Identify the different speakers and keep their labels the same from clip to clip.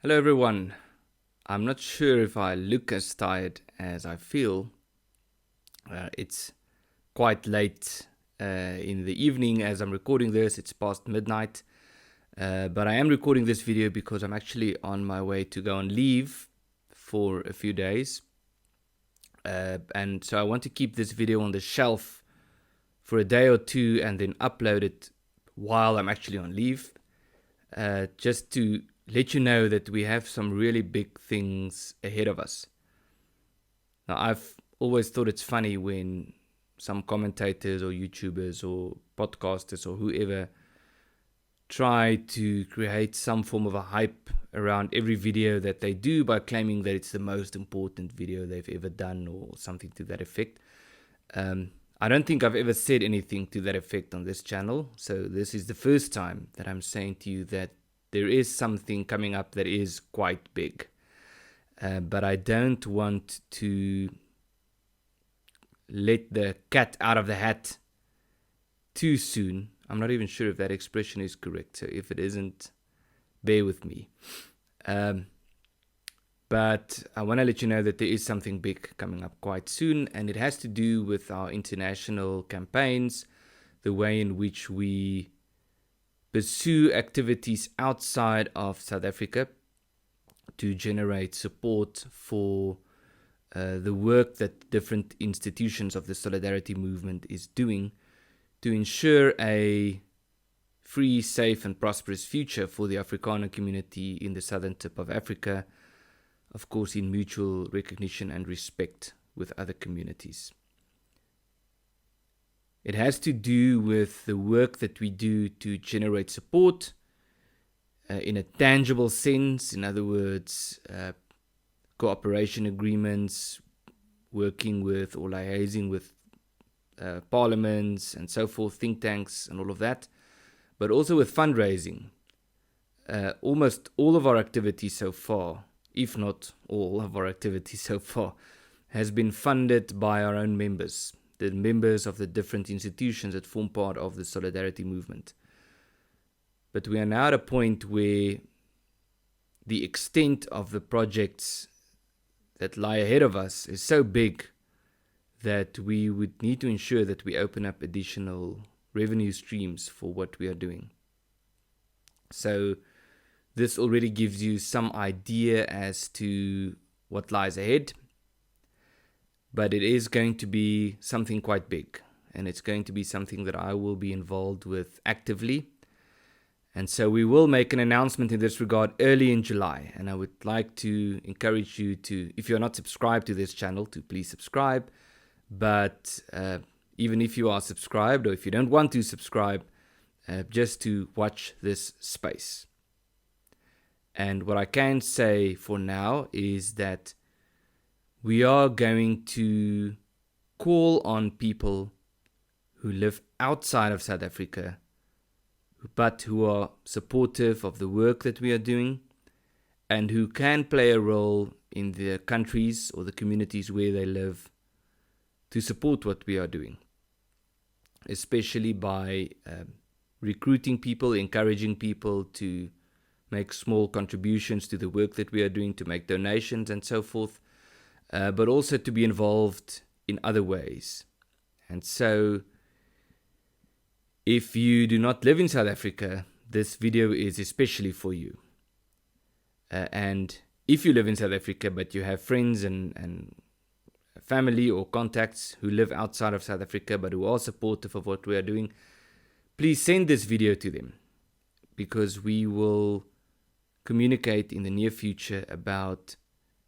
Speaker 1: Hello everyone. I'm not sure if I look as tired as I feel. It's quite late in the evening as I'm recording this. It's past midnight. But I am recording this video because I'm actually on my way to go on leave for a few days. And so I want to keep this video on the shelf for a day or two and then upload it while I'm actually on leave. Just to let you know that we have some really big things ahead of us. Now, I've always thought it's funny when some commentators or YouTubers or podcasters or whoever try to create some form of a hype around every video that they do by claiming that it's the most important video they've ever done or something to that effect. I don't think I've ever said anything to that effect on this channel, so this is the first time that I'm saying to you that there is something coming up that is quite big. But I don't want to let the cat out of the hat too soon. I'm not even sure if that expression is correct, so if it isn't, bear with me. But I want to let you know that there is something big coming up quite soon, and it has to do with our international campaigns, the way in which we pursue activities outside of South Africa to generate support for the work that different institutions of the Solidarity Movement is doing to ensure a free, safe and prosperous future for the Afrikaner community in the southern tip of Africa, of course in mutual recognition and respect with other communities. It has to do with the work that we do to generate support in a tangible sense. In other words, cooperation agreements, working with or liaising with parliaments and so forth, think tanks and all of that, but also with fundraising. Almost all of our activities so far, if not all of our activities so far, has been funded by our own members, the members of the different institutions that form part of the Solidarity Movement. But we are now at a point where the extent of the projects that lie ahead of us is so big that we would need to ensure that we open up additional revenue streams for what we are doing. So this already gives you some idea as to what lies ahead. But it is going to be something quite big, and it's going to be something that I will be involved with actively. And so we will make an announcement in this regard early in July. And I would like to encourage you to, if you're not subscribed to this channel, to please subscribe. But even if you are subscribed, or if you don't want to subscribe, just to watch this space. And what I can say for now is that we are going to call on people who live outside of South Africa, but who are supportive of the work that we are doing and who can play a role in the countries or the communities where they live to support what we are doing, especially by recruiting people, encouraging people to make small contributions to the work that we are doing, to make donations and so forth. But also to be involved in other ways. And so, if you do not live in South Africa, this video is especially for you. And if you live in South Africa, but you have friends and family or contacts who live outside of South Africa, but who are supportive of what we are doing, please send this video to them, because we will communicate in the near future about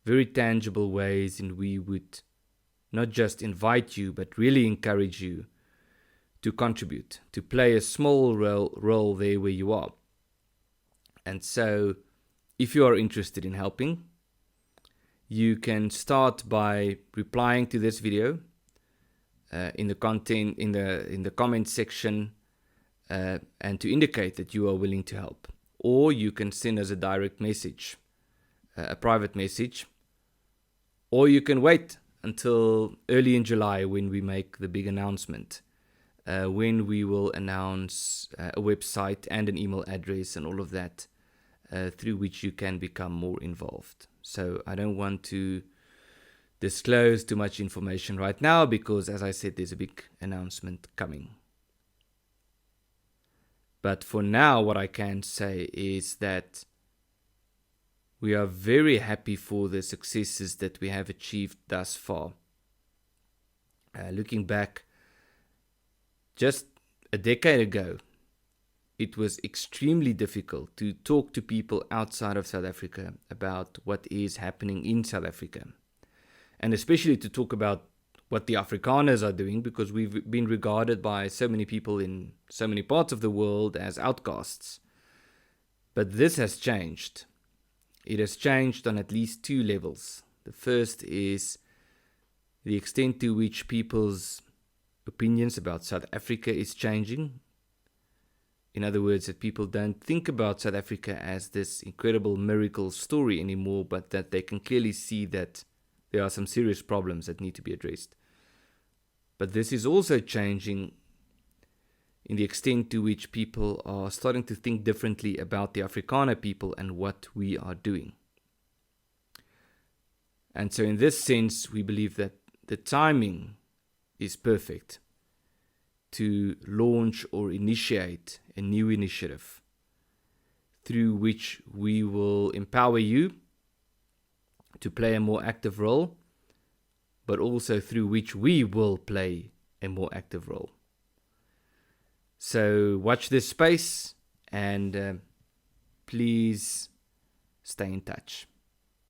Speaker 1: very tangible ways in we would not just invite you, but really encourage you to contribute, to play a small role there where you are. And so, if you are interested in helping, you can start by replying to this video in the content in the comment section, and to indicate that you are willing to help. Or you can send us a direct message, a private message, or you can wait until early in July when we make the big announcement, when we will announce a website and an email address and all of that through which you can become more involved. So I don't want to disclose too much information right now because, as I said, there's a big announcement coming. But for now, what I can say is that we are very happy for the successes that we have achieved thus far. Looking back, just a decade ago, it was extremely difficult to talk to people outside of South Africa about what is happening in South Africa. And especially to talk about what the Afrikaners are doing, because we've been regarded by so many people in so many parts of the world as outcasts. But this has changed. It has changed on at least two levels. The first is the extent to which people's opinions about South Africa is changing. In other words, that people don't think about South Africa as this incredible miracle story anymore, but that they can clearly see that there are some serious problems that need to be addressed. But this is also changing in the extent to which people are starting to think differently about the Afrikaner people and what we are doing. And so in this sense, we believe that the timing is perfect to launch or initiate a new initiative through which we will empower you to play a more active role, but also through which we will play a more active role. So watch this space and please stay in touch.